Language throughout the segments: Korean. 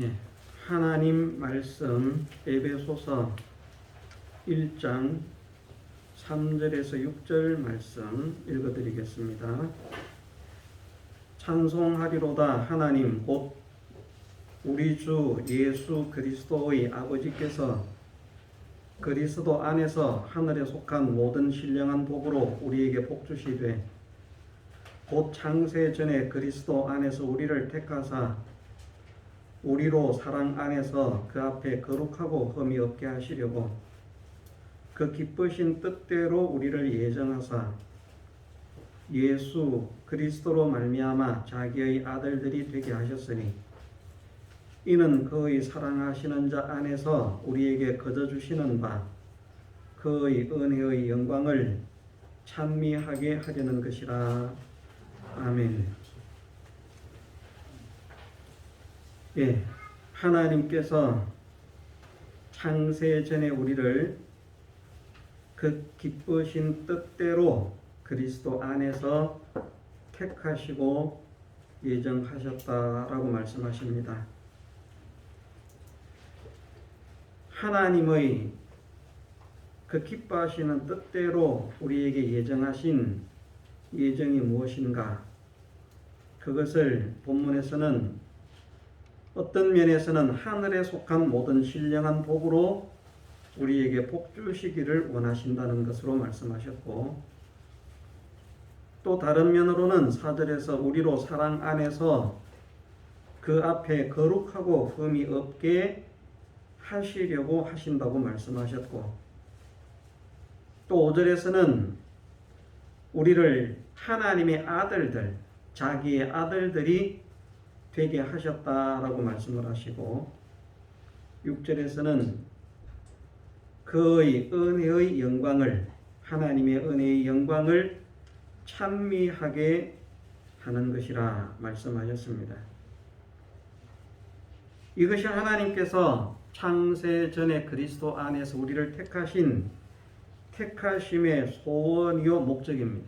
예, 하나님 말씀 에베소서 1장 3절에서 6절 말씀 읽어드리겠습니다. 찬송하리로다 하나님 곧 우리 주 예수 그리스도의 아버지께서 그리스도 안에서 하늘에 속한 모든 신령한 복으로 우리에게 복 주시되 곧 창세 전에 그리스도 안에서 우리를 택하사 우리로 사랑 안에서 그 앞에 거룩하고 흠이 없게 하시려고 그 기쁘신 뜻대로 우리를 예정하사 예수 그리스도로 말미암아 자기의 아들들이 되게 하셨으니 이는 그의 사랑하시는 자 안에서 우리에게 거저 주시는 바 그의 은혜의 영광을 찬미하게 하려는 것이라. 아멘. 예, 하나님께서 창세 전에 우리를 그 기쁘신 뜻대로 그리스도 안에서 택하시고 예정하셨다라고 말씀하십니다. 하나님의 그 기뻐하시는 뜻대로 우리에게 예정하신 예정이 무엇인가? 그것을 본문에서는 어떤 면에서는 하늘에 속한 모든 신령한 복으로 우리에게 복 주시기를 원하신다는 것으로 말씀하셨고, 또 다른 면으로는 4절에서 우리로 사랑 안에서 그 앞에 거룩하고 흠이 없게 하시려고 하신다고 말씀하셨고, 또 5절에서는 우리를 하나님의 아들들, 자기의 아들들이 되게 하셨다라고 말씀을 하시고, 6절에서는 그의 은혜의 영광을, 하나님의 은혜의 영광을 찬미하게 하는 것이라 말씀하셨습니다. 이것이 하나님께서 창세 전에 그리스도 안에서 우리를 택하신 택하심의 소원이요 목적입니다.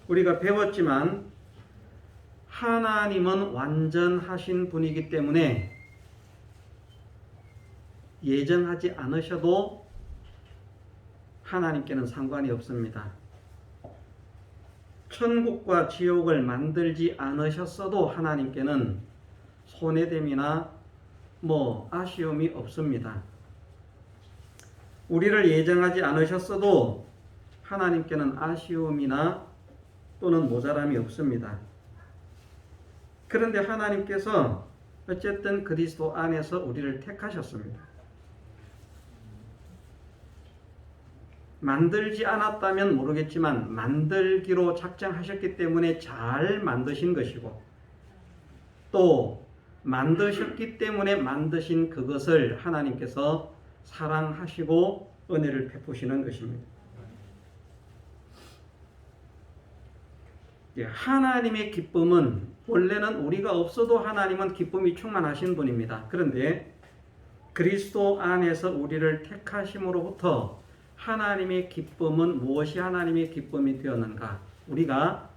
우리가 배웠지만 하나님은 완전하신 분이기 때문에 예정하지 않으셔도 하나님께는 상관이 없습니다. 천국과 지옥을 만들지 않으셨어도 하나님께는 손해됨이나 아쉬움이 없습니다. 우리를 예정하지 않으셨어도 하나님께는 아쉬움이나 또는 모자람이 없습니다. 그런데 하나님께서 어쨌든 그리스도 안에서 우리를 택하셨습니다. 만들지 않았다면 모르겠지만 만들기로 작정하셨기 때문에 잘 만드신 것이고, 또 만드셨기 때문에 만드신 그것을 하나님께서 사랑하시고 은혜를 베푸시는 것입니다. 하나님의 기쁨은 원래는 우리가 없어도 하나님은 기쁨이 충만하신 분입니다. 그런데 그리스도 안에서 우리를 택하심으로부터 하나님의 기쁨은 무엇이 하나님의 기쁨이 되었는가? 우리가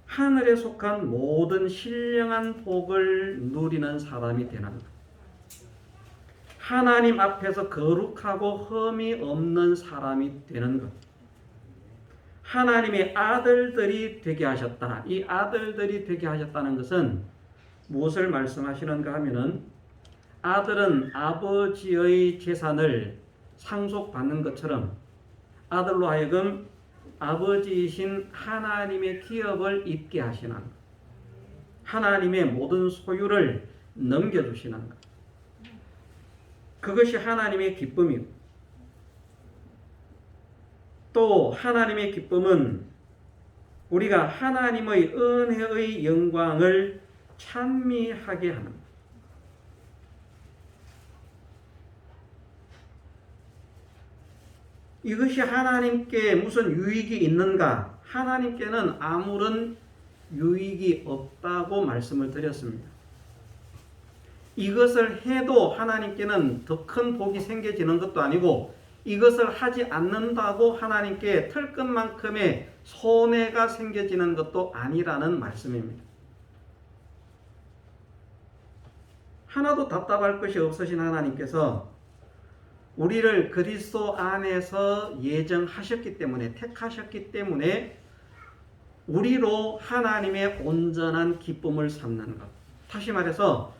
하늘에 속한 모든 신령한 복을 누리는 사람이 되는 것. 하나님 앞에서 거룩하고 흠이 없는 사람이 되는 것. 하나님의 아들들이 되게 하셨다. 이 아들들이 되게 하셨다는 것은 무엇을 말씀하시는가 하면은, 아들은 아버지의 재산을 상속받는 것처럼 아들로 하여금 아버지이신 하나님의 기업을 입게 하시는, 하나님의 모든 소유를 넘겨주시는 것. 그것이 하나님의 기쁨이고, 또 하나님의 기쁨은 우리가 하나님의 은혜의 영광을 찬미하게 하는 것. 이것이 하나님께 무슨 유익이 있는가? 하나님께는 아무런 유익이 없다고 말씀을 드렸습니다. 이것을 해도 하나님께는 더 큰 복이 생겨지는 것도 아니고, 이것을 하지 않는다고 하나님께 털끝만큼의 손해가 생겨지는 것도 아니라는 말씀입니다. 하나도 답답할 것이 없으신 하나님께서 우리를 그리스도 안에서 예정하셨기 때문에, 택하셨기 때문에 우리로 하나님의 온전한 기쁨을 삼는 것. 다시 말해서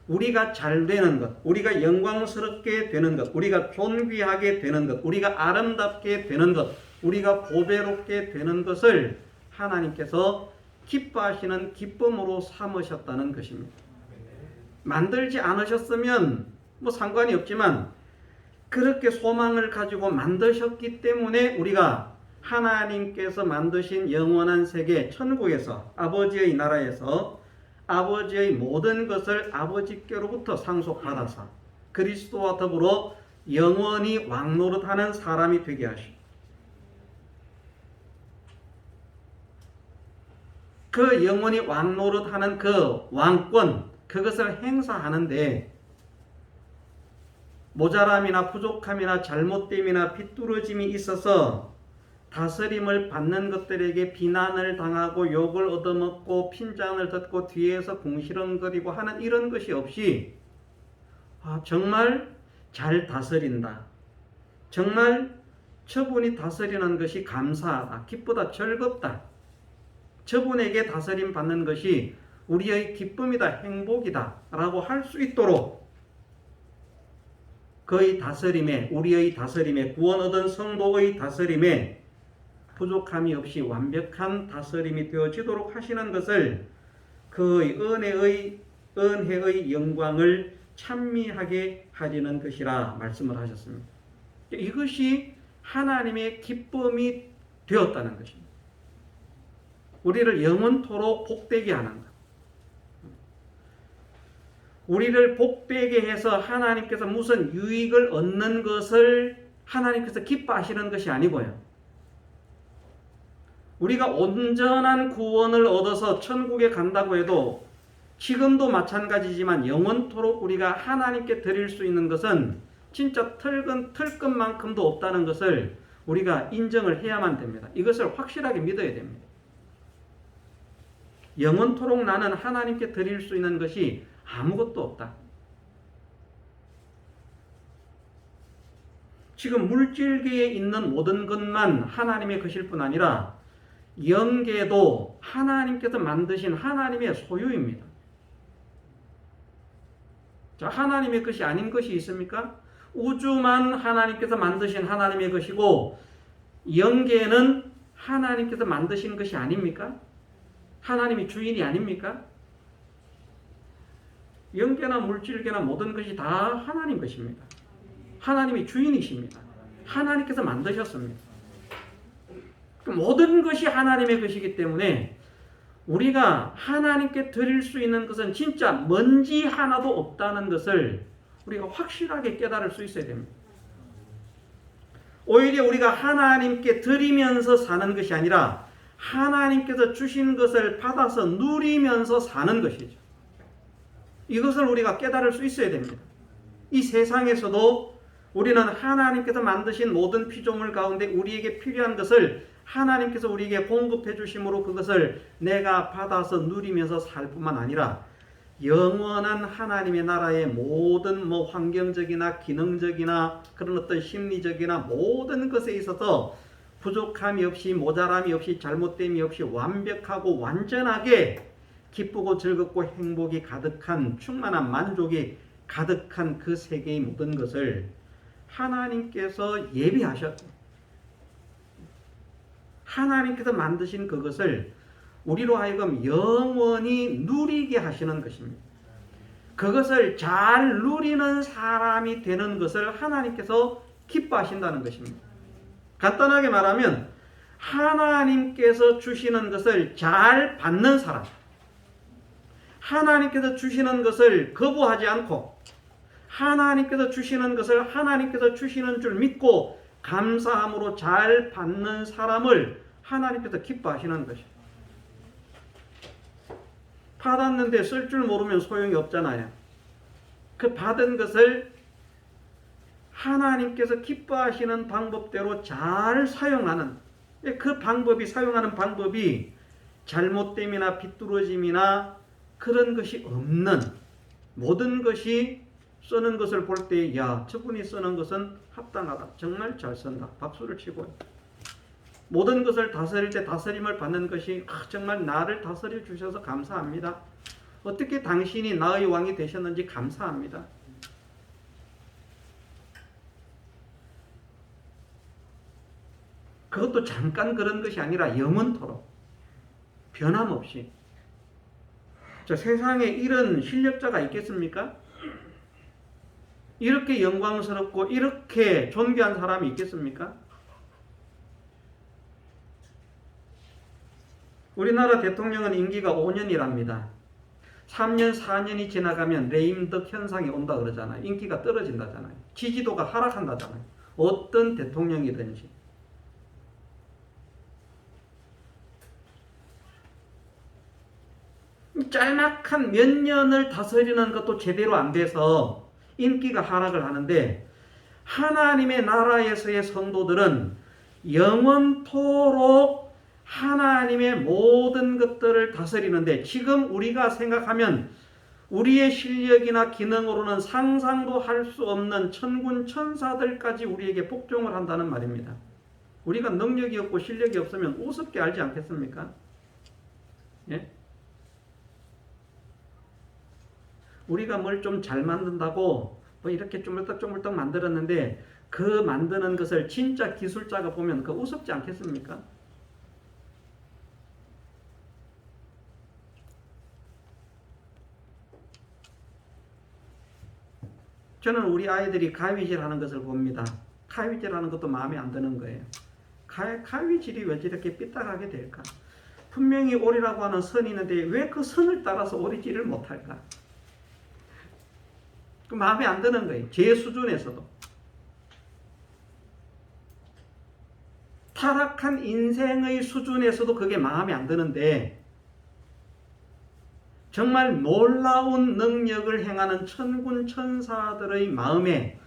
우리가 잘 되는 것, 우리가 영광스럽게 되는 것, 우리가 존귀하게 되는 것, 우리가 아름답게 되는 것, 우리가 보배롭게 되는 것을 하나님께서 기뻐하시는 기쁨으로 삼으셨다는 것입니다. 만들지 않으셨으면 뭐 상관이 없지만 그렇게 소망을 가지고 만드셨기 때문에 우리가 하나님께서 만드신 영원한 세계 천국에서, 아버지의 나라에서 아버지의 모든 것을 아버지께로부터 상속받아서 그리스도와 더불어 영원히 왕노릇하는 사람이 되게 하시고, 그 영원히 왕노릇하는 그 왕권, 그것을 행사하는데 모자람이나 부족함이나 잘못됨이나 비뚤어짐이 있어서 다스림을 받는 것들에게 비난을 당하고 욕을 얻어먹고 핀잔을 듣고 뒤에서 궁시렁거리고 하는 이런 것이 없이 정말 잘 다스린다, 정말 저분이 다스리는 것이 감사하다, 기쁘다, 즐겁다, 저분에게 다스림 받는 것이 우리의 기쁨이다, 행복이다 라고 할 수 있도록 그의 다스림에, 우리의 다스림에, 구원 얻은 성도의 다스림에 부족함이 없이 완벽한 다스림이 되어지도록 하시는 것을 그의 은혜의 영광을 찬미하게 하리는 것이라 말씀을 하셨습니다. 이것이 하나님의 기쁨이 되었다는 것입니다. 우리를 영원토록 복되게 하는 것. 우리를 복되게 해서 하나님께서 무슨 유익을 얻는 것을 하나님께서 기뻐하시는 것이 아니고요. 우리가 온전한 구원을 얻어서 천국에 간다고 해도 지금도 마찬가지지만 영원토록 우리가 하나님께 드릴 수 있는 것은 진짜 털끝만큼도 없다는 것을 우리가 인정을 해야만 됩니다. 이것을 확실하게 믿어야 됩니다. 영원토록 나는 하나님께 드릴 수 있는 것이 아무것도 없다. 지금 물질계에 있는 모든 것만 하나님의 것일 뿐 아니라 영계도 하나님께서 만드신 하나님의 소유입니다. 자, 하나님의 것이 아닌 것이 있습니까? 우주만 하나님께서 만드신 하나님의 것이고 영계는 하나님께서 만드신 것이 아닙니까? 하나님이 주인이 아닙니까? 영계나 물질계나 모든 것이 다 하나님 것입니다. 하나님이 주인이십니다. 하나님께서 만드셨습니다. 모든 것이 하나님의 것이기 때문에 우리가 하나님께 드릴 수 있는 것은 진짜 먼지 하나도 없다는 것을 우리가 확실하게 깨달을 수 있어야 됩니다. 오히려 우리가 하나님께 드리면서 사는 것이 아니라 하나님께서 주신 것을 받아서 누리면서 사는 것이죠. 이것을 우리가 깨달을 수 있어야 됩니다. 이 세상에서도 우리는 하나님께서 만드신 모든 피조물 가운데 우리에게 필요한 것을 하나님께서 우리에게 공급해 주심으로 그것을 내가 받아서 누리면서 살 뿐만 아니라 영원한 하나님의 나라의 모든 환경적이나 기능적이나 그런 어떤 심리적이나 모든 것에 있어서 부족함이 없이 모자람이 없이 잘못됨이 없이 완벽하고 완전하게 기쁘고 즐겁고 행복이 가득한 충만한 만족이 가득한 그 세계의 모든 것을 하나님께서 예비하셨고 하나님께서 만드신 그것을 우리로 하여금 영원히 누리게 하시는 것입니다. 그것을 잘 누리는 사람이 되는 것을 하나님께서 기뻐하신다는 것입니다. 간단하게 말하면 하나님께서 주시는 것을 잘 받는 사람, 하나님께서 주시는 것을 거부하지 않고 하나님께서 주시는 것을 하나님께서 주시는 줄 믿고 감사함으로 잘 받는 사람을 하나님께서 기뻐하시는 것이에요. 받았는데 쓸 줄 모르면 소용이 없잖아요. 그 받은 것을 하나님께서 기뻐하시는 방법대로 잘 사용하는, 그 방법이, 사용하는 방법이 잘못됨이나 비뚤어짐이나 그런 것이 없는 모든 것이 쓰는 것을 볼 때, 야, 저분이 쓰는 것은 합당하다. 정말 잘 쓴다. 박수를 치고. 모든 것을 다스릴 때 다스림을 받는 것이 정말 나를 다스려 주셔서 감사합니다. 어떻게 당신이 나의 왕이 되셨는지 감사합니다. 그것도 잠깐 그런 것이 아니라 영원토록 변함없이. 저 세상에 이런 실력자가 있겠습니까? 이렇게 영광스럽고 이렇게 존귀한 사람이 있겠습니까? 우리나라 대통령은 임기가 5년이랍니다. 3년, 4년이 지나가면 레임덕 현상이 온다 그러잖아요. 인기가 떨어진다잖아요. 지지도가 하락한다잖아요. 어떤 대통령이든지. 짤막한 몇 년을 다스리는 것도 제대로 안 돼서 인기가 하락을 하는데, 하나님의 나라에서의 성도들은 영원토록 하나님의 모든 것들을 다스리는데, 지금 우리가 생각하면 우리의 실력이나 기능으로는 상상도 할 수 없는 천군 천사들까지 우리에게 복종을 한다는 말입니다. 우리가 능력이 없고 실력이 없으면 우습게 알지 않겠습니까? 예? 우리가 뭘 좀 잘 만든다고 뭐 이렇게 쪼물떡쪼물떡 만들었는데, 그 만드는 것을 진짜 기술자가 보면 그 우습지 않겠습니까? 저는 우리 아이들이 가위질 하는 것을 봅니다. 가위질 하는 것도 마음에 안 드는 거예요. 가위질이 왜 저렇게 삐딱하게 될까? 분명히 오리라고 하는 선이 있는데 왜 그 선을 따라서 오리질을 못할까? 그 마음에 안 드는 거예요. 제 수준에서도. 타락한 인생의 수준에서도 그게 마음에 안 드는데, 정말 놀라운 능력을 행하는 천군 천사들의 마음에,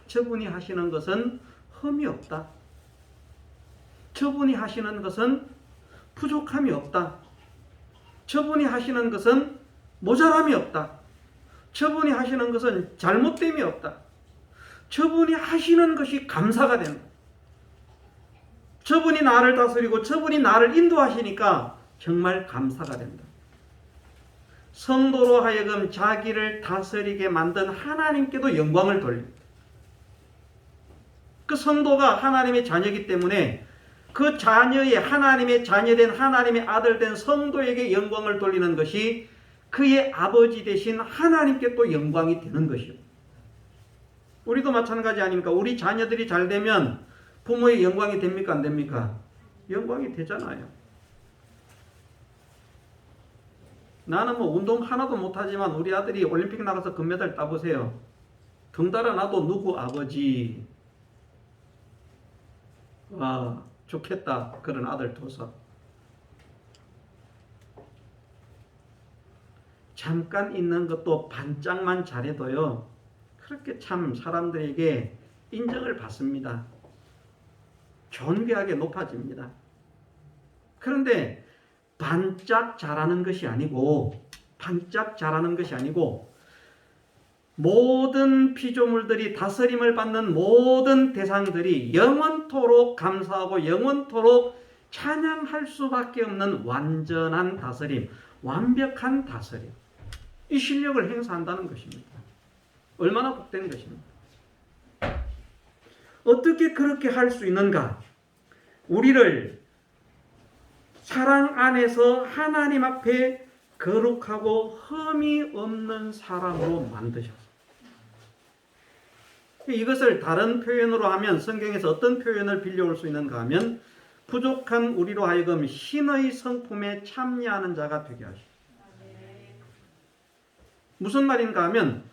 저분이 하시는 것은 흠이 없다. 저분이 하시는 것은 부족함이 없다. 저분이 하시는 것은 모자람이 없다. 저분이 하시는 것은 잘못됨이 없다. 저분이 하시는 것이 감사가 된다. 저분이 나를 다스리고 저분이 나를 인도하시니까 정말 감사가 된다. 성도로 하여금 자기를 다스리게 만든 하나님께도 영광을 돌립니다. 그 성도가 하나님의 자녀이기 때문에 그 자녀의, 하나님의 자녀된, 하나님의 아들 된 성도에게 영광을 돌리는 것이 그의 아버지 되신 하나님께 또 영광이 되는 것이요. 우리도 마찬가지 아닙니까? 우리 자녀들이 잘 되면 부모의 영광이 됩니까? 안 됩니까? 영광이 되잖아요. 나는 뭐 운동 하나도 못하지만 우리 아들이 올림픽 나가서 금메달 따보세요. 덩달아 나도 누구 아버지. 좋겠다. 그런 아들 둬서. 잠깐 있는 것도 반짝만 잘해도요, 그렇게 참 사람들에게 인정을 받습니다. 존귀하게 높아집니다. 그런데 반짝 잘하는 것이 아니고, 모든 피조물들이 다스림을 받는 모든 대상들이 영원토록 감사하고 영원토록 찬양할 수밖에 없는 완전한 다스림, 완벽한 다스림, 이 실력을 행사한다는 것입니다. 얼마나 복된 것입니까? 어떻게 그렇게 할 수 있는가? 우리를 사랑 안에서 하나님 앞에 거룩하고 흠이 없는 사람으로 만드셨습니다. 이것을 다른 표현으로 하면, 성경에서 어떤 표현을 빌려올 수 있는가 하면, 부족한 우리로 하여금 신의 성품에 참여하는 자가 되게 하십니다. 무슨 말인가 하면,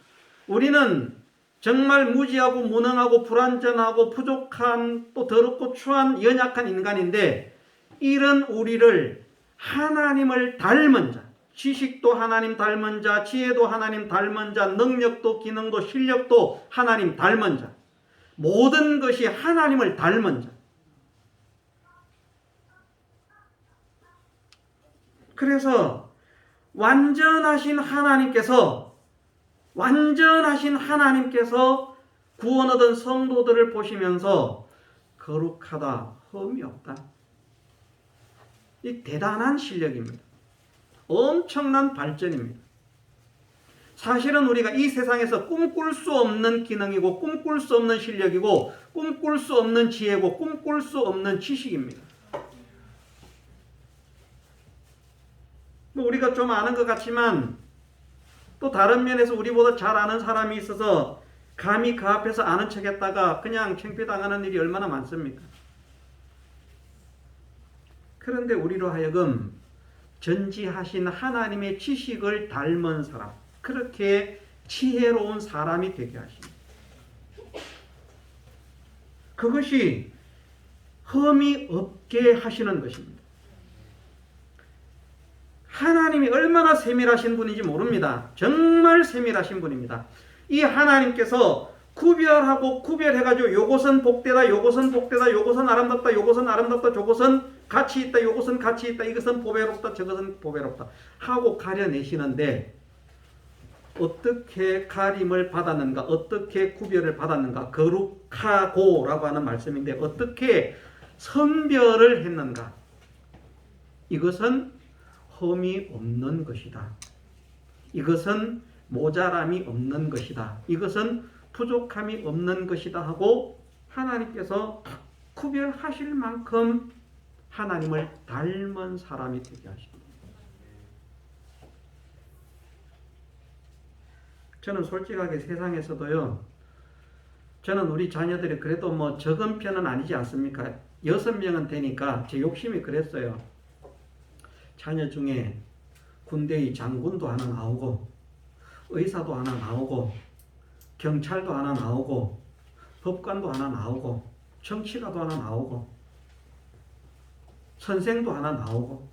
우리는 정말 무지하고 무능하고 불완전하고 부족한, 또 더럽고 추한 연약한 인간인데, 이런 우리를 하나님을 닮은 자, 지식도 하나님 닮은 자, 지혜도 하나님 닮은 자, 능력도 기능도 실력도 하나님 닮은 자, 모든 것이 하나님을 닮은 자. 그래서 완전하신 하나님께서 완전하신 하나님께서 구원 얻은 성도들을 보시면서 거룩하다, 흠이 없다. 이 대단한 실력입니다. 엄청난 발전입니다. 사실은 우리가 이 세상에서 꿈꿀 수 없는 기능이고 꿈꿀 수 없는 실력이고 꿈꿀 수 없는 지혜고 꿈꿀 수 없는 지식입니다. 우리가 좀 아는 것 같지만 또 다른 면에서 우리보다 잘 아는 사람이 있어서 감히 그 앞에서 아는 척했다가 그냥 창피당하는 일이 얼마나 많습니까? 그런데 우리로 하여금 전지하신 하나님의 지식을 닮은 사람, 그렇게 지혜로운 사람이 되게 하십니다. 그것이 흠이 없게 하시는 것입니다. 하나님이 얼마나 세밀하신 분인지 모릅니다. 정말 세밀하신 분입니다. 이 하나님께서 구별하고 구별해가지고 요것은 복되다, 요것은 복되다, 요것은 아름답다, 요것은 아름답다, 저것은 가치 있다, 요것은 가치 있다, 이것은 보배롭다, 저것은 보배롭다 하고 가려내시는데 어떻게 가림을 받았는가, 어떻게 구별을 받았는가, 거룩하고 라고 하는 말씀인데 어떻게 선별을 했는가, 이것은 흠이 없는 것이다. 이것은 모자람이 없는 것이다. 이것은 부족함이 없는 것이다 하고 하나님께서 구별하실 만큼 하나님을 닮은 사람이 되게 하십니다. 저는 솔직하게 세상에서도요, 저는 우리 자녀들이 그래도 뭐 적은 편은 아니지 않습니까? 6명은 되니까 제 욕심이 그랬어요. 자녀 중에 군대의 장군도 하나 나오고 의사도 하나 나오고 경찰도 하나 나오고 법관도 하나 나오고 정치가도 하나 나오고 선생도 하나 나오고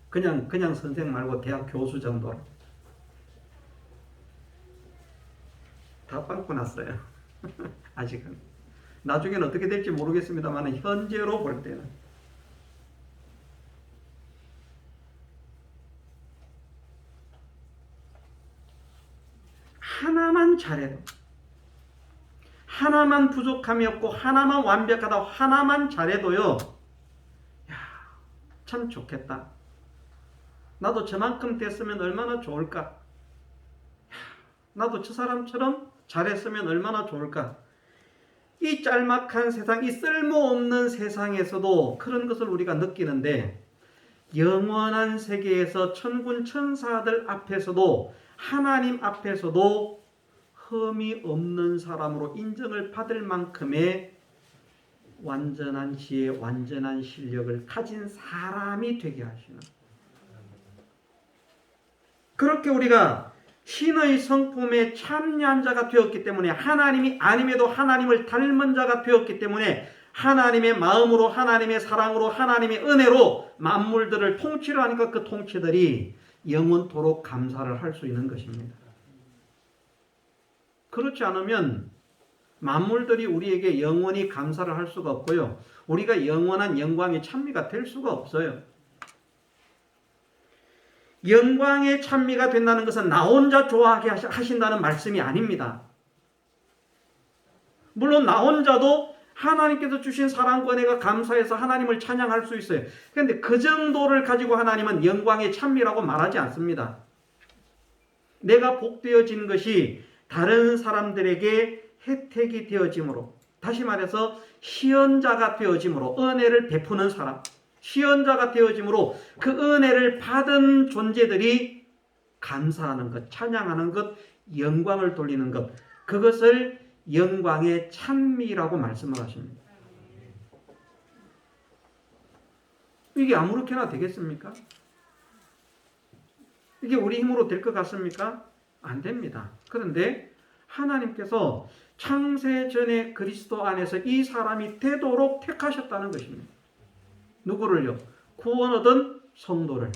그냥 선생 말고 대학 교수 정도로 다 빵꾸 났어요. 아직은. 나중에는 어떻게 될지 모르겠습니다만 현재로 볼 때는 하나만 잘해도, 하나만 부족함이 없고 하나만 완벽하다, 하나만 잘해도요, 야, 참 좋겠다. 나도 저만큼 됐으면 얼마나 좋을까? 야, 나도 저 사람처럼 잘했으면 얼마나 좋을까? 이 짤막한 세상, 이 쓸모없는 세상에서도 그런 것을 우리가 느끼는데 영원한 세계에서 천군 천사들 앞에서도 하나님 앞에서도 흠이 없는 사람으로 인정을 받을 만큼의 완전한 지혜, 완전한 실력을 가진 사람이 되게 하시는, 그렇게 우리가 신의 성품에 참여한 자가 되었기 때문에 하나님이 아님에도 하나님을 닮은 자가 되었기 때문에 하나님의 마음으로, 하나님의 사랑으로, 하나님의 은혜로 만물들을 통치를 하니까 그 통치들이 영원토록 감사를 할 수 있는 것입니다. 그렇지 않으면 만물들이 우리에게 영원히 감사를 할 수가 없고요. 우리가 영원한 영광의 찬미가 될 수가 없어요. 영광의 찬미가 된다는 것은 나 혼자 좋아하게 하신다는 말씀이 아닙니다. 물론 나 혼자도 하나님께서 주신 사랑과 은혜가 감사해서 하나님을 찬양할 수 있어요. 그런데 그 정도를 가지고 하나님은 영광의 찬미라고 말하지 않습니다. 내가 복되어진 것이 다른 사람들에게 혜택이 되어짐으로, 다시 말해서 시연자가 되어짐으로, 은혜를 베푸는 사람, 시연자가 되어짐으로 그 은혜를 받은 존재들이 감사하는 것, 찬양하는 것, 영광을 돌리는 것, 그것을 영광의 찬미라고 말씀을 하십니다. 이게 아무렇게나 되겠습니까? 이게 우리 힘으로 될 것 같습니까? 안 됩니다. 그런데 하나님께서 창세전에 그리스도 안에서 이 사람이 되도록 택하셨다는 것입니다. 누구를요? 구원 얻은 성도를.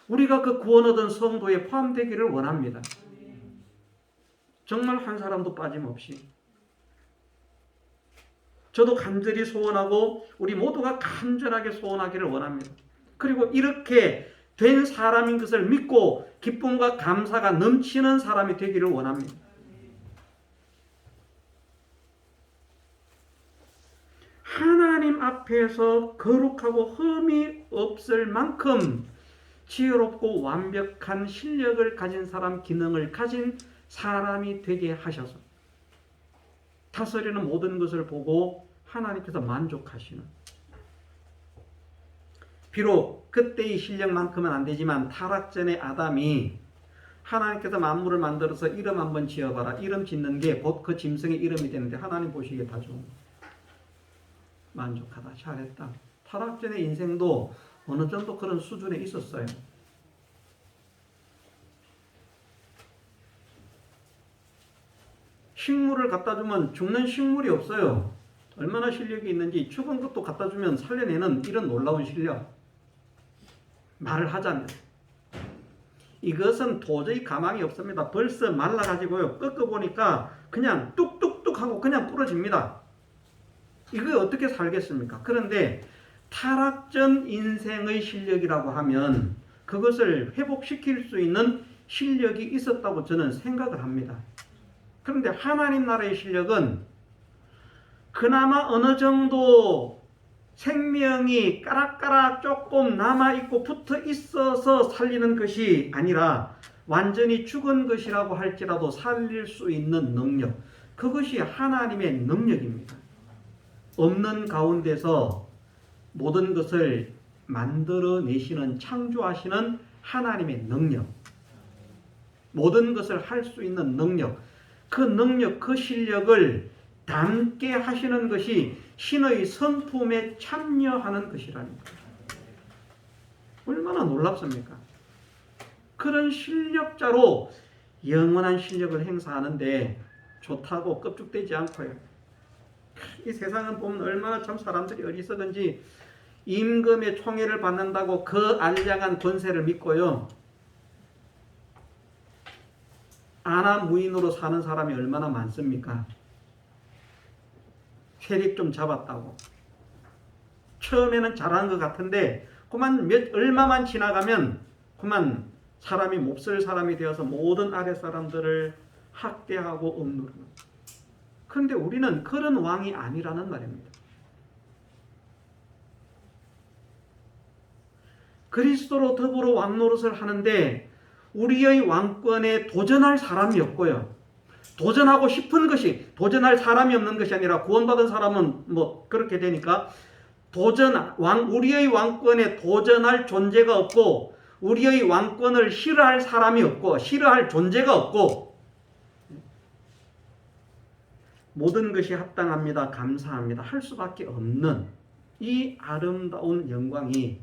우리가 그 구원 얻은 성도에 포함되기를 원합니다. 정말 한 사람도 빠짐없이. 저도 간절히 소원하고 우리 모두가 간절하게 소원하기를 원합니다. 그리고 이렇게 된 사람인 것을 믿고 기쁨과 감사가 넘치는 사람이 되기를 원합니다. 하나님 앞에서 거룩하고 흠이 없을 만큼 지혜롭고 완벽한 실력을 가진 사람, 기능을 가진 사람이 되게 하셔서 다스리는 모든 것을 보고 하나님께서 만족하시는, 비록 그때의 실력만큼은 안 되지만 타락 전에 아담이 하나님께서 만물을 만들어서 이름 한번 지어봐라, 이름 짓는 게 곧 그 짐승의 이름이 되는데 하나님 보시기에 다 좋은, 만족하다, 잘했다. 타락 전의 인생도 어느 정도 그런 수준에 있었어요. 식물을 갖다 주면 죽는 식물이 없어요. 얼마나 실력이 있는지. 죽은 것도 갖다 주면 살려내는 이런 놀라운 실력. 말을 하자면 이것은 도저히 가망이 없습니다. 벌써 말라가지고요, 꺾어보니까 그냥 뚝뚝뚝 하고 그냥 부러집니다. 이거 어떻게 살겠습니까? 그런데 타락전 인생의 실력이라고 하면 그것을 회복시킬 수 있는 실력이 있었다고 저는 생각을 합니다. 그런데 하나님 나라의 실력은 그나마 어느 정도 생명이 까락까락 조금 남아있고 붙어 있어서 살리는 것이 아니라 완전히 죽은 것이라고 할지라도 살릴 수 있는 능력, 그것이 하나님의 능력입니다. 없는 가운데서 모든 것을 만들어내시는, 창조하시는 하나님의 능력, 모든 것을 할 수 있는 능력, 그 능력, 그 실력을 담게 하시는 것이 신의 성품에 참여하는 것이라는 거예요. 얼마나 놀랍습니까? 그런 실력자로 영원한 실력을 행사하는데 좋다고 껍죽대지 않고요. 이 세상은 보면 얼마나 참 사람들이 어리석은지 임금의 총애를 받는다고 그 알량한 권세를 믿고요, 아나무인으로 사는 사람이 얼마나 많습니까? 세력 좀 잡았다고. 처음에는 잘하는 것 같은데 그만 얼마만 지나가면 그만 사람이 몹쓸 사람이 되어서 모든 아랫사람들을 학대하고 억누르는. 그런데 우리는 그런 왕이 아니라는 말입니다. 그리스도로 더불어 왕노릇을 하는데 우리의 왕권에 도전할 사람이 없고요, 도전하고 싶은 것이, 도전할 사람이 없는 것이 아니라 구원받은 사람은 뭐 그렇게 되니까 우리의 왕권에 도전할 존재가 없고 우리의 왕권을 싫어할 사람이 없고 싫어할 존재가 없고 모든 것이 합당합니다, 감사합니다 할 수밖에 없는 이 아름다운 영광이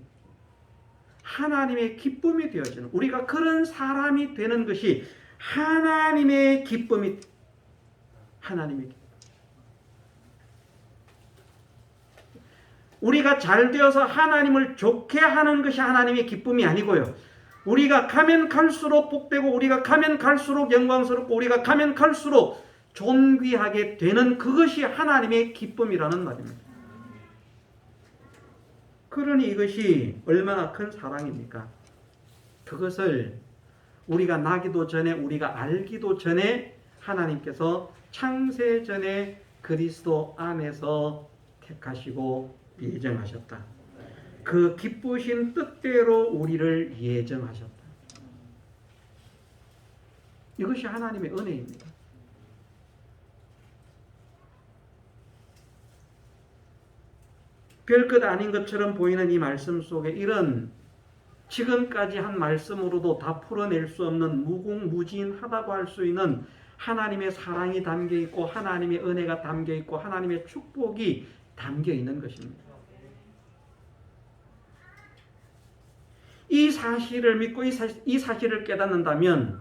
하나님의 기쁨이 되어지는, 우리가 그런 사람이 되는 것이 하나님의 기쁨이, 하나님의 기쁨. 우리가 잘 되어서 하나님을 좋게 하는 것이 하나님의 기쁨이 아니고요, 우리가 가면 갈수록 복되고 우리가 가면 갈수록 영광스럽고 우리가 가면 갈수록 존귀하게 되는 그것이 하나님의 기쁨이라는 말입니다. 그러니 이것이 얼마나 큰 사랑입니까? 그것을 우리가 나기도 전에, 우리가 알기도 전에 하나님께서 창세전에 그리스도 안에서 택하시고 예정하셨다. 그 기쁘신 뜻대로 우리를 예정하셨다. 이것이 하나님의 은혜입니다. 별것 아닌 것처럼 보이는 이 말씀 속에 이런 지금까지 한 말씀으로도 다 풀어낼 수 없는 무궁무진하다고 할 수 있는 하나님의 사랑이 담겨 있고 하나님의 은혜가 담겨 있고 하나님의 축복이 담겨 있는 것입니다. 이 사실을 믿고 이 사실을 깨닫는다면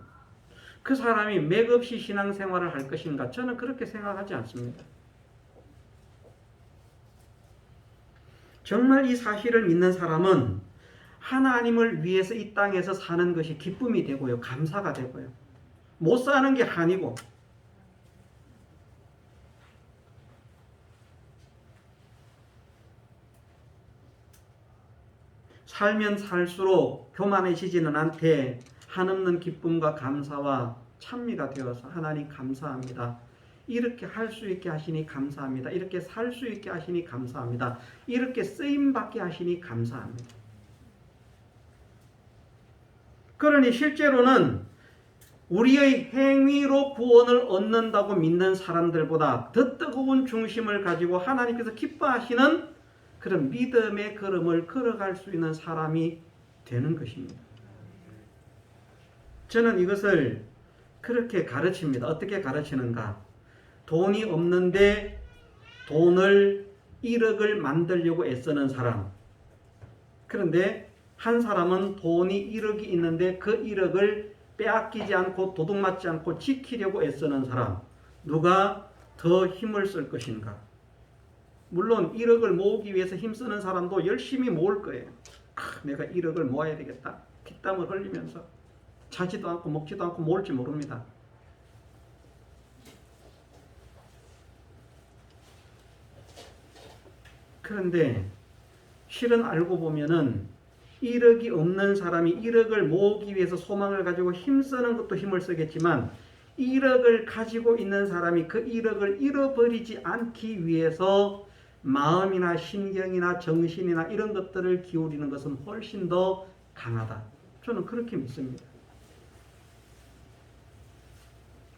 그 사람이 맥없이 신앙생활을 할 것인가? 저는 그렇게 생각하지 않습니다. 정말 이 사실을 믿는 사람은 하나님을 위해서 이 땅에서 사는 것이 기쁨이 되고요, 감사가 되고요, 못 사는 게 한이고, 살면 살수록 교만해지지는 않되 한없는 기쁨과 감사와 찬미가 되어서 하나님 감사합니다. 이렇게 할 수 있게 하시니 감사합니다. 이렇게 살 수 있게 하시니 감사합니다. 이렇게 쓰임받게 하시니 감사합니다. 그러니 실제로는 우리의 행위로 구원을 얻는다고 믿는 사람들보다 더 뜨거운 중심을 가지고 하나님께서 기뻐하시는 그런 믿음의 걸음을 걸어갈 수 있는 사람이 되는 것입니다. 저는 이것을 그렇게 가르칩니다. 어떻게 가르치는가? 돈이 없는데 돈을 1억을 만들려고 애쓰는 사람. 그런데 한 사람은 돈이 1억이 있는데 그 1억을 빼앗기지 않고 도둑맞지 않고 지키려고 애쓰는 사람. 누가 더 힘을 쓸 것인가? 물론 1억을 모으기 위해서 힘쓰는 사람도 열심히 모을 거예요. 내가 1억을 모아야 되겠다. 피땀을 흘리면서 자지도 않고 먹지도 않고 모을지 모릅니다. 그런데 실은 알고 보면은 1억이 없는 사람이 1억을 모으기 위해서 소망을 가지고 힘쓰는 것도 힘을 쓰겠지만 1억을 가지고 있는 사람이 그 1억을 잃어버리지 않기 위해서 마음이나 신경이나 정신이나 이런 것들을 기울이는 것은 훨씬 더 강하다. 저는 그렇게 믿습니다.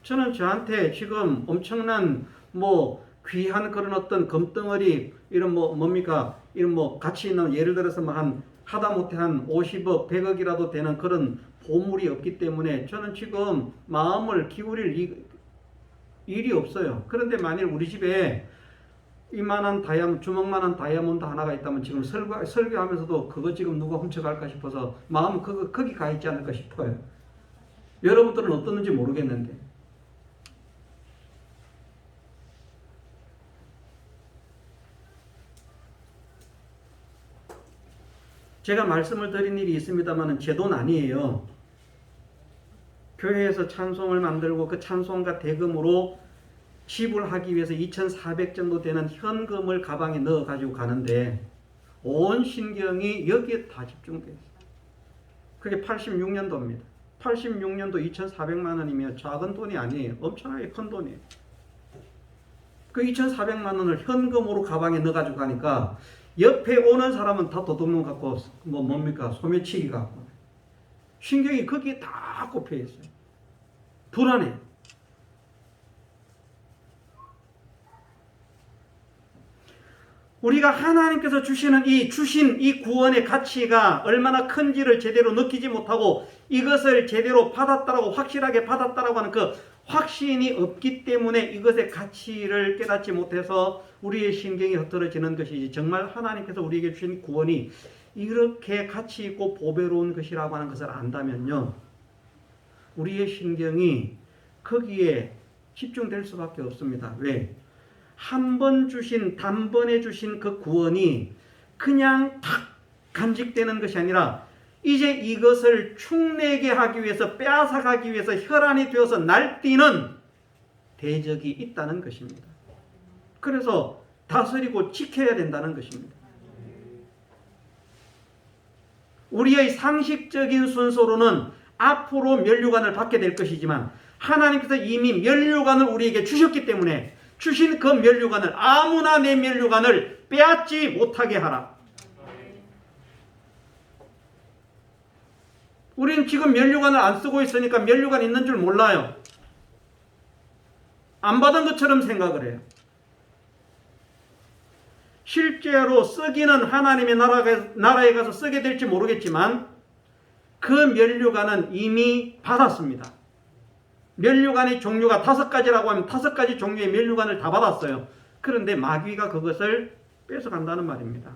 저는 저한테 지금 엄청난 귀한 그런 어떤 금덩어리 이런 뭡니까? 이런 가치 있는 예를 들어서 한 하다못해 한 50억, 100억이라도 되는 그런 보물이 없기 때문에 저는 지금 마음을 기울일 일이 없어요. 그런데 만일 우리 집에 이만한 주먹만한 다이아몬드 하나가 있다면 지금 설교하면서도 그거 지금 누가 훔쳐갈까 싶어서 마음은 거기 가 있지 않을까 싶어요. 여러분들은 어떻는지 모르겠는데. 제가 말씀을 드린 일이 있습니다만 제 돈 아니에요. 교회에서 찬송을 만들고 그 찬송가 대금으로 지불하기 위해서 2,400 정도 되는 현금을 가방에 넣어 가지고 가는데 온 신경이 여기에 다 집중되어 있어요. 그게 86년도입니다. 86년도 2,400만 원이면 작은 돈이 아니에요. 엄청나게 큰 돈이에요. 그 2,400만 원을 현금으로 가방에 넣어 가지고 가니까 옆에 오는 사람은 다 도둑놈 갖고 뭡니까? 소매치기 갖고 신경이 거기에 다 꼽혀 있어요. 불안해. 우리가 하나님께서 주신 이 구원의 가치가 얼마나 큰지를 제대로 느끼지 못하고 이것을 제대로 받았다라고 확실하게 받았다라고 하는 그 확신이 없기 때문에 이것의 가치를 깨닫지 못해서 우리의 신경이 흐트러지는 것이지, 정말 하나님께서 우리에게 주신 구원이 이렇게 가치 있고 보배로운 것이라고 하는 것을 안다면요, 우리의 신경이 거기에 집중될 수밖에 없습니다. 왜? 한 번 주신, 단번에 주신 그 구원이 그냥 탁 간직되는 것이 아니라 이제 이것을 축내게 하기 위해서, 빼앗아가기 위해서 혈안이 되어서 날뛰는 대적이 있다는 것입니다. 그래서 다스리고 지켜야 된다는 것입니다. 우리의 상식적인 순서로는 앞으로 면류관을 받게 될 것이지만 하나님께서 이미 면류관을 우리에게 주셨기 때문에 주신 그 면류관을, 아무나 내 면류관을 빼앗지 못하게 하라. 우리는 지금 면류관을 안 쓰고 있으니까 면류관 있는 줄 몰라요. 안 받은 것처럼 생각을 해요. 실제로 쓰기는 하나님의 나라에 가서 쓰게 될지 모르겠지만 그 면류관은 이미 받았습니다. 면류관의 종류가 5가지라고 하면 5가지 종류의 면류관을 다 받았어요. 그런데 마귀가 그것을 뺏어간다는 말입니다.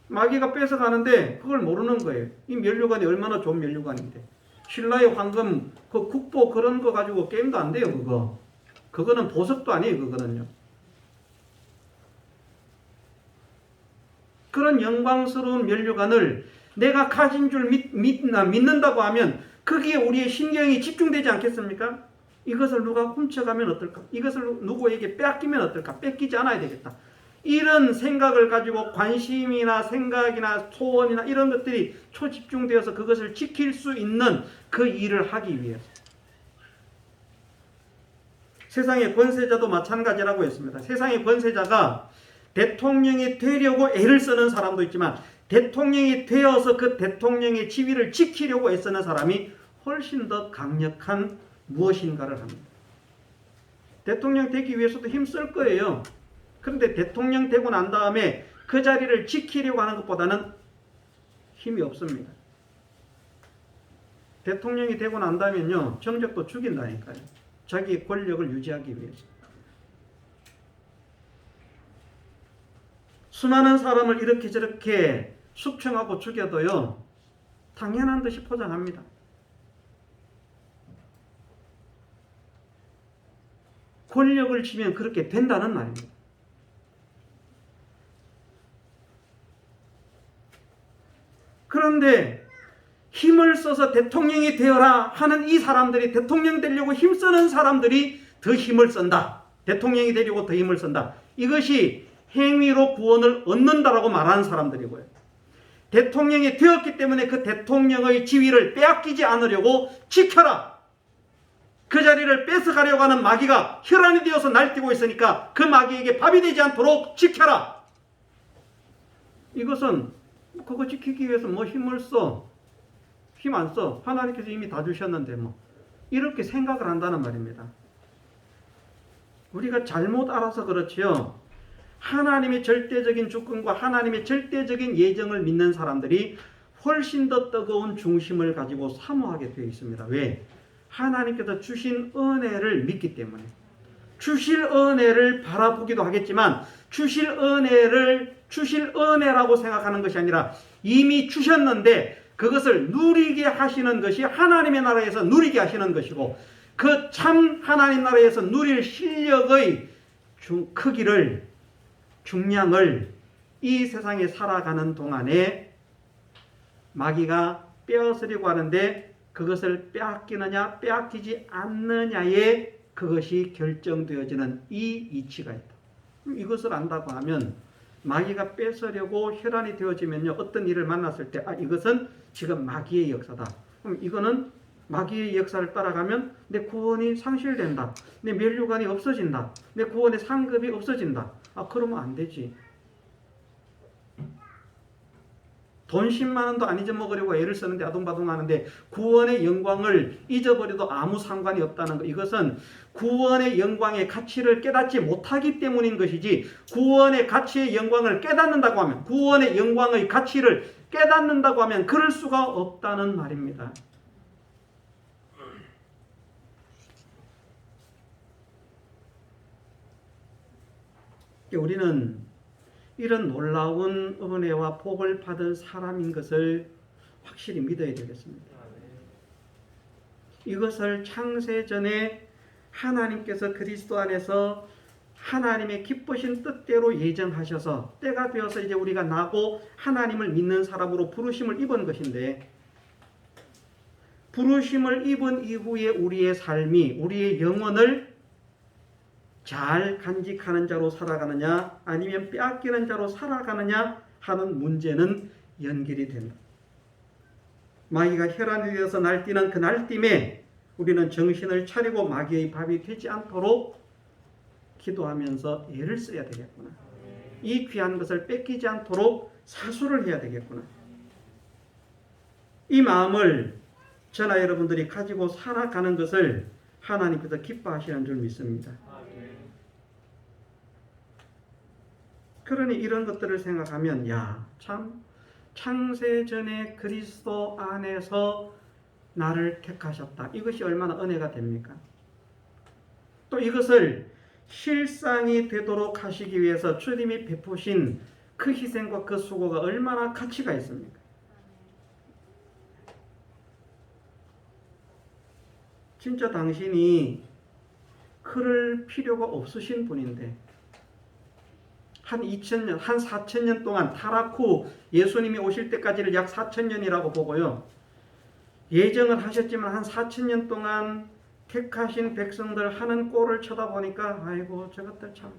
마귀가 뺏어가는데 그걸 모르는 거예요. 이 면류관이 얼마나 좋은 면류관인데. 신라의 황금, 그 국보 그런 거 가지고 게임도 안 돼요, 그거. 그거는 보석도 아니에요, 그거는요. 그런 영광스러운 면류관을 내가 가진 줄 믿는다고 하면 거기에 우리의 신경이 집중되지 않겠습니까? 이것을 누가 훔쳐가면 어떨까? 이것을 누구에게 빼앗기면 어떨까? 뺏기지 않아야 되겠다. 이런 생각을 가지고 관심이나 생각이나 소원이나 이런 것들이 초집중되어서 그것을 지킬 수 있는 그 일을 하기 위해서. 세상의 권세자도 마찬가지라고 했습니다. 세상의 권세자가 대통령이 되려고 애를 쓰는 사람도 있지만 대통령이 되어서 그 대통령의 지위를 지키려고 애쓰는 사람이 훨씬 더 강력한 무엇인가를 합니다. 대통령 되기 위해서도 힘쓸 거예요. 그런데 대통령 되고 난 다음에 그 자리를 지키려고 하는 것보다는 힘이 없습니다. 대통령이 되고 난다면요, 정적도 죽인다니까요. 자기의 권력을 유지하기 위해서. 수많은 사람을 이렇게 저렇게 숙청하고 죽여도요, 당연한 듯이 포장합니다. 권력을 쥐면 그렇게 된다는 말입니다. 그런데 힘을 써서 대통령이 되어라 하는 이 사람들이, 대통령 되려고 힘쓰는 사람들이 더 힘을 쓴다. 대통령이 되려고 더 힘을 쓴다. 이것이 행위로 구원을 얻는다라고 말하는 사람들이고요. 대통령이 되었기 때문에 그 대통령의 지위를 빼앗기지 않으려고 지켜라. 그 자리를 뺏어가려고 하는 마귀가 혈안이 되어서 날뛰고 있으니까 그 마귀에게 밥이 되지 않도록 지켜라. 이것은 그거 지키기 위해서 뭐 힘을 써? 힘 안 써. 하나님께서 이미 다 주셨는데 뭐. 이렇게 생각을 한다는 말입니다. 우리가 잘못 알아서 그렇지요. 하나님의 절대적인 주권과 하나님의 절대적인 예정을 믿는 사람들이 훨씬 더 뜨거운 중심을 가지고 사모하게 되어 있습니다. 왜? 하나님께서 주신 은혜를 믿기 때문에. 주실 은혜를 바라보기도 하겠지만 주실 은혜라고 생각하는 것이 아니라 이미 주셨는데 그것을 누리게 하시는 것이 하나님의 나라에서 누리게 하시는 것이고, 그 참 하나님 나라에서 누릴 실력의 크기를, 중량을 이 세상에 살아가는 동안에 마귀가 빼앗으려고 하는데 그것을 빼앗기느냐 빼앗기지 않느냐에 그것이 결정되어지는 이 이치가 있다. 이것을 안다고 하면 마귀가 뺏으려고 혈안이 되어지면요, 어떤 일을 만났을 때 이것은 지금 마귀의 역사다. 그럼 이거는 마귀의 역사를 따라가면 내 구원이 상실된다. 내 면류관이 없어진다. 내 구원의 상급이 없어진다. 그러면 안 되지. 돈 10만 원도 안 잊어먹으려고 애를 쓰는데 아둥바둥 하는데 구원의 영광을 잊어버려도 아무 상관이 없다는 것. 이것은 구원의 영광의 가치를 깨닫지 못하기 때문인 것이지, 구원의 가치의 영광을 깨닫는다고 하면, 구원의 영광의 가치를 깨닫는다고 하면 그럴 수가 없다는 말입니다. 우리는 이런 놀라운 은혜와 복을 받은 사람인 것을 확실히 믿어야 되겠습니다. 이것을 창세전에 하나님께서 그리스도 안에서 하나님의 기쁘신 뜻대로 예정하셔서 때가 되어서 이제 우리가 나고 하나님을 믿는 사람으로 부르심을 입은 것인데, 부르심을 입은 이후에 우리의 삶이, 우리의 영혼을 잘 간직하는 자로 살아가느냐 아니면 빼앗기는 자로 살아가느냐 하는 문제는 연결이 된다. 마귀가 혈안이 되어서 날뛰는 그 날뛰에 우리는 정신을 차리고 마귀의 밥이 되지 않도록 기도하면서 애를 써야 되겠구나. 이 귀한 것을 뺏기지 않도록 사수를 해야 되겠구나. 이 마음을 저나 여러분들이 가지고 살아가는 것을 하나님께서 기뻐하시는 줄 믿습니다. 그러니 이런 것들을 생각하면 참 창세전에 그리스도 안에서 나를 택하셨다. 이것이 얼마나 은혜가 됩니까? 또 이것을 실상이 되도록 하시기 위해서 주님이 베푸신 그 희생과 그 수고가 얼마나 가치가 있습니까? 진짜 당신이 그럴 필요가 없으신 분인데 한 2000년, 한 4000년 동안 타락 후 예수님이 오실 때까지를 약 4000년이라고 보고요. 예정을 하셨지만 한 4000년 동안 택하신 백성들 하는 꼴을 쳐다보니까 아이고 저것들 참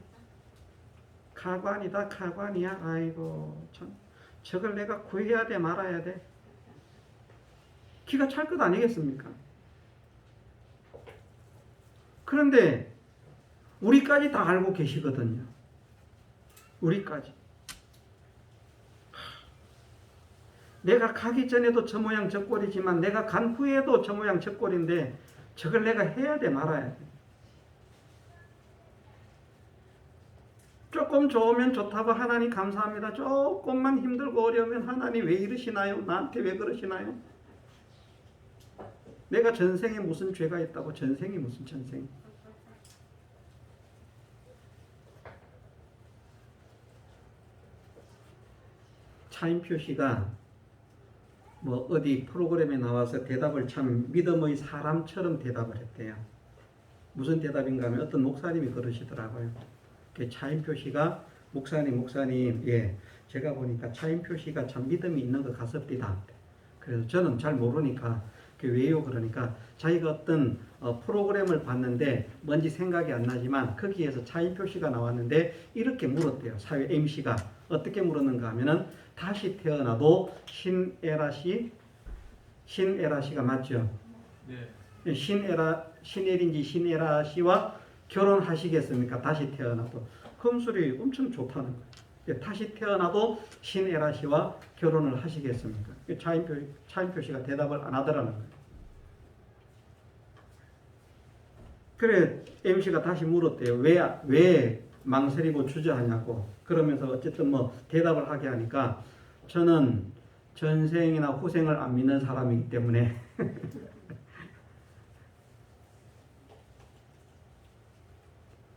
가관이다, 가관이야. 아이고, 참. 저걸 내가 구해야 돼, 말아야 돼. 기가 찰 것 아니겠습니까? 그런데 우리까지 다 알고 계시거든요. 우리까지. 내가 가기 전에도 저 모양 저 꼴이지만 내가 간 후에도 저 모양 저 꼴인데 저걸 내가 해야 돼, 말아야 돼. 조금 좋으면 좋다고 하나님 감사합니다. 조금만 힘들고 어려우면 하나님 왜 이러시나요? 나한테 왜 그러시나요? 내가 전생에 무슨 죄가 있다고 전생이 무슨 전생이. 차인표 씨가 뭐 어디 프로그램에 나와서 대답을 참 믿음의 사람처럼 대답을 했대요. 무슨 대답인가 하면 어떤 목사님이 그러시더라고요. 차인표 씨가 목사님, 예, 제가 보니까 차인표 씨가 참 믿음이 있는 것 같습니다. 그래서 저는 잘 모르니까 왜요? 그러니까 자기가 어떤 프로그램을 봤는데 뭔지 생각이 안 나지만 거기에서 차인표 씨가 나왔는데 이렇게 물었대요. 사회 MC가 어떻게 물었는가 하면은 다시 태어나도 신에라 씨가 맞죠? 네. 신엘인지 신에라 씨와 결혼하시겠습니까? 다시 태어나도. 검술이 엄청 좋다는 거예요. 다시 태어나도 신에라 씨와 결혼을 하시겠습니까? 차인표 씨가 대답을 안 하더라는 거예요. 그래 MC가 다시 물었대요. 왜 망설이고 주저하냐고. 그러면서 어쨌든 뭐 대답을 하게 하니까 저는 전생이나 후생을 안 믿는 사람이기 때문에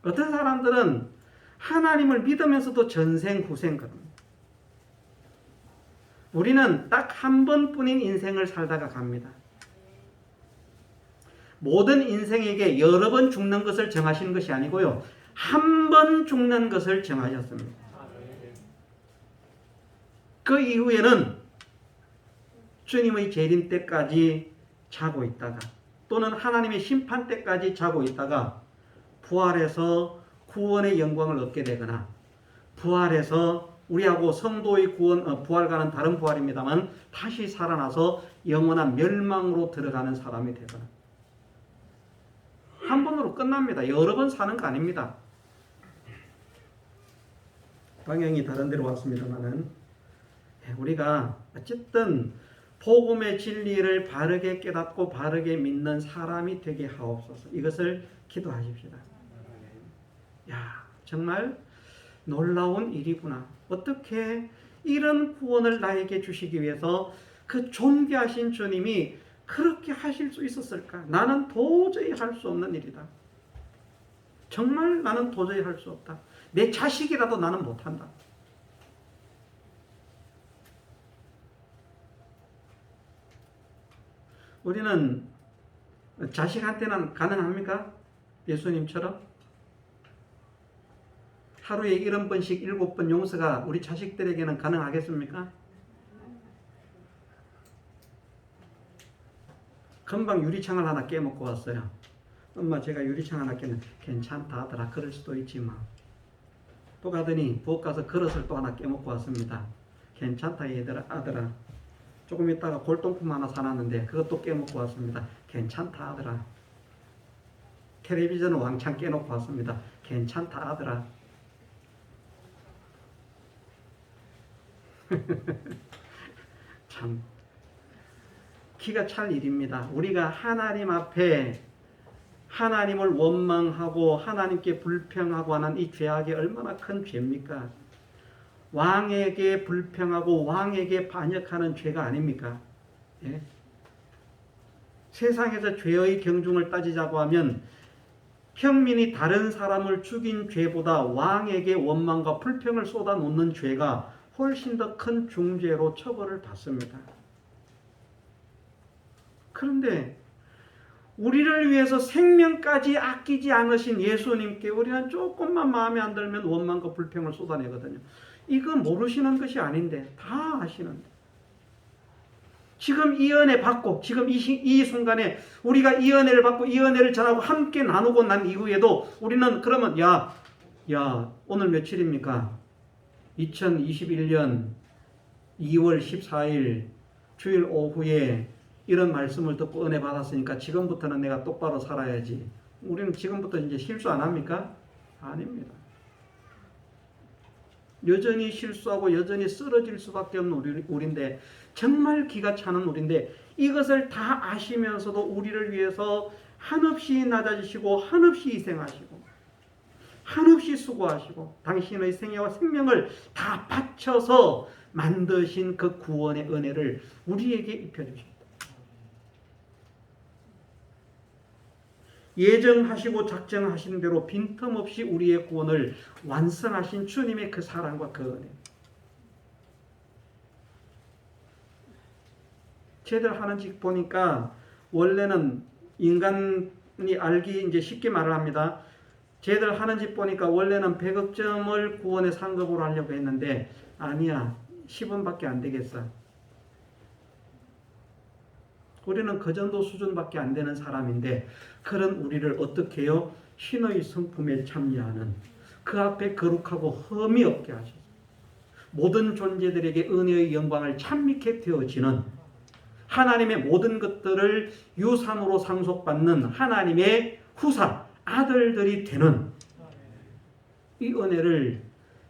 어떤 사람들은 하나님을 믿으면서도 전생 후생 그럽니다. 우리는 딱 한 번뿐인 인생을 살다가 갑니다. 모든 인생에게 여러 번 죽는 것을 정하시는 것이 아니고요. 한 번 죽는 것을 정하셨습니다. 그 이후에는 주님의 재림 때까지 자고 있다가 또는 하나님의 심판 때까지 자고 있다가 부활해서 구원의 영광을 얻게 되거나 부활해서 우리하고 성도의 부활과는 다른 부활입니다만 다시 살아나서 영원한 멸망으로 들어가는 사람이 되거나 한 번으로 끝납니다. 여러 번 사는 거 아닙니다. 방향이 다른 데로 왔습니다만은 우리가 어쨌든 복음의 진리를 바르게 깨닫고 바르게 믿는 사람이 되게 하옵소서. 이것을 기도하십시다. 야, 정말 놀라운 일이구나. 어떻게 이런 구원을 나에게 주시기 위해서 그 존귀하신 주님이 그렇게 하실 수 있었을까? 나는 도저히 할 수 없는 일이다. 정말 나는 도저히 할 수 없다. 내 자식이라도 나는 못한다. 우리는 자식한테는 가능합니까? 예수님처럼? 하루에 70번씩 7번 용서가 우리 자식들에게는 가능하겠습니까? 금방 유리창을 하나 깨먹고 왔어요. 엄마 제가 유리창 하나 깨면 괜찮다 하더라. 그럴 수도 있지만 또 가더니 부엌 가서 그릇을 또 하나 깨먹고 왔습니다. 괜찮다 얘들아 아들아. 조금 있다가 골동품 하나 사놨는데 그것도 깨먹고 왔습니다. 괜찮다 아들아. 텔레비전은 왕창 깨놓고 왔습니다. 괜찮다 아들아. 참 기가 찰 일입니다. 우리가 하나님 앞에 하나님을 원망하고 하나님께 불평하고 하는 이 죄악이 얼마나 큰 죄입니까? 왕에게 불평하고 왕에게 반역하는 죄가 아닙니까? 예? 세상에서 죄의 경중을 따지자고 하면 평민이 다른 사람을 죽인 죄보다 왕에게 원망과 불평을 쏟아놓는 죄가 훨씬 더 큰 중죄로 처벌을 받습니다. 그런데 우리를 위해서 생명까지 아끼지 않으신 예수님께 우리는 조금만 마음에 안 들면 원망과 불평을 쏟아내거든요. 이거 모르시는 것이 아닌데 다 아시는데 지금 이 은혜 받고 지금 이 순간에 우리가 이 은혜를 받고 이 은혜를 전하고 함께 나누고 난 이후에도 우리는 그러면 야 야, 오늘 며칠입니까? 2021년 2월 14일 주일 오후에 이런 말씀을 듣고 은혜 받았으니까 지금부터는 내가 똑바로 살아야지. 우리는 지금부터 이제 실수 안 합니까? 아닙니다. 여전히 실수하고 여전히 쓰러질 수밖에 없는 우리인데, 정말 기가 차는 우리인데, 이것을 다 아시면서도 우리를 위해서 한없이 낮아지시고 한없이 희생하시고 한없이 수고하시고 당신의 생애와 생명을 다 바쳐서 만드신 그 구원의 은혜를 우리에게 입혀주십니다. 예정하시고 작정하신 대로 빈틈없이 우리의 구원을 완성하신 주님의 그 사랑과 그 은혜. 쟤들 하는 짓 보니까 원래는 인간이 알기 이제 쉽게 말을 합니다. 쟤들 하는 짓 보니까 원래는 100억점을 구원의 상급으로 하려고 했는데 아니야, 10원밖에 안 되겠어. 우리는 그 정도 수준밖에 안 되는 사람인데, 그런 우리를 어떻게 해요? 신의 성품에 참여하는, 그 앞에 거룩하고 흠이 없게 하셔서 모든 존재들에게 은혜의 영광을 찬미케 되어지는, 하나님의 모든 것들을 유산으로 상속받는 하나님의 후사, 아들들이 되는 이 은혜를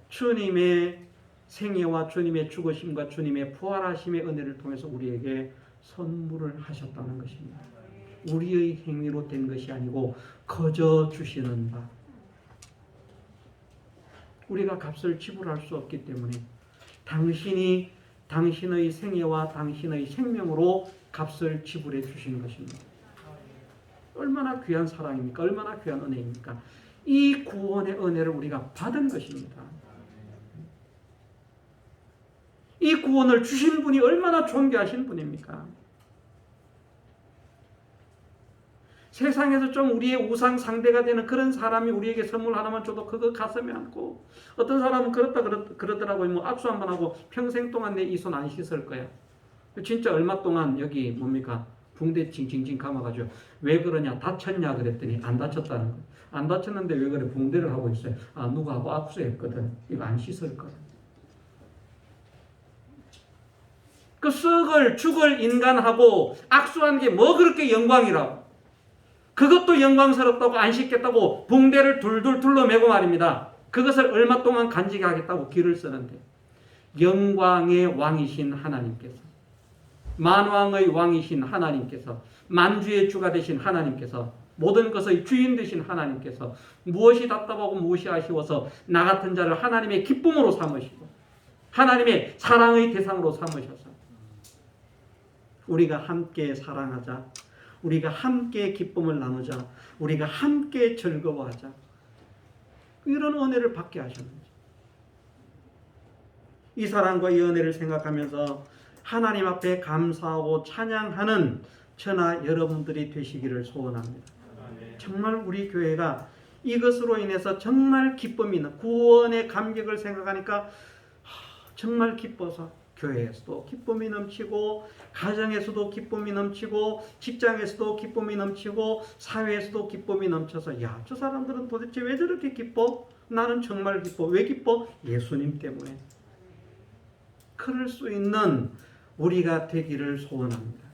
주님의 생애와 주님의 죽으심과 주님의 부활하심의 은혜를 통해서 우리에게 선물을 하셨다는 것입니다. 우리의 행위로 된 것이 아니고 거저 주시는 바. 우리가 값을 지불할 수 없기 때문에 당신이 당신의 생애와 당신의 생명으로 값을 지불해 주신 것입니다. 얼마나 귀한 사랑입니까? 얼마나 귀한 은혜입니까? 이 구원의 은혜를 우리가 받은 것입니다. 이 구원을 주신 분이 얼마나 존귀하신 분입니까? 세상에서 좀 우리의 우상 상대가 되는 그런 사람이 우리에게 선물 하나만 줘도 그거 가슴에 안고, 어떤 사람은 그러더라고요. 뭐 악수 한번 하고 평생 동안 내 이 손 안 씻을 거야. 진짜 얼마 동안 여기 뭡니까? 붕대 징징징 감아가지고 왜 그러냐, 다쳤냐 그랬더니 안 다쳤다는 거예요. 안 다쳤는데 왜 그래? 붕대를 하고 있어요. 아, 누구하고 악수했거든. 이거 안 씻을 거야. 그 썩을 죽을 인간하고 악수한 게 뭐 그렇게 영광이라고. 그것도 영광스럽다고 안 씻겠다고 붕대를 둘둘 둘러매고 말입니다. 그것을 얼마 동안 간직하겠다고 길을 쓰는데, 영광의 왕이신 하나님께서, 만왕의 왕이신 하나님께서, 만주의 주가 되신 하나님께서, 모든 것의 주인 되신 하나님께서 무엇이 답답하고 무엇이 아쉬워서 나 같은 자를 하나님의 기쁨으로 삼으시고 하나님의 사랑의 대상으로 삼으셔서 우리가 함께 사랑하자, 우리가 함께 기쁨을 나누자, 우리가 함께 즐거워하자, 이런 은혜를 받게 하셨는지, 이 사랑과 이 은혜를 생각하면서 하나님 앞에 감사하고 찬양하는 저나 여러분들이 되시기를 소원합니다. 정말 우리 교회가 이것으로 인해서 정말 기쁨이 있는, 구원의 감격을 생각하니까 정말 기뻐서 교회에서도 기쁨이 넘치고, 가정에서도 기쁨이 넘치고, 직장에서도 기쁨이 넘치고, 사회에서도 기쁨이 넘쳐서, 야, 저 사람들은 도대체 왜 저렇게 기뻐? 나는 정말 기뻐. 왜 기뻐? 예수님 때문에. 그럴 수 있는 우리가 되기를 소원합니다.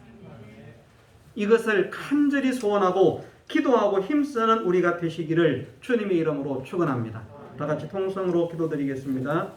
이것을 간절히 소원하고 기도하고 힘쓰는 우리가 되시기를 주님의 이름으로 축원합니다. 다 같이 통성으로 기도드리겠습니다.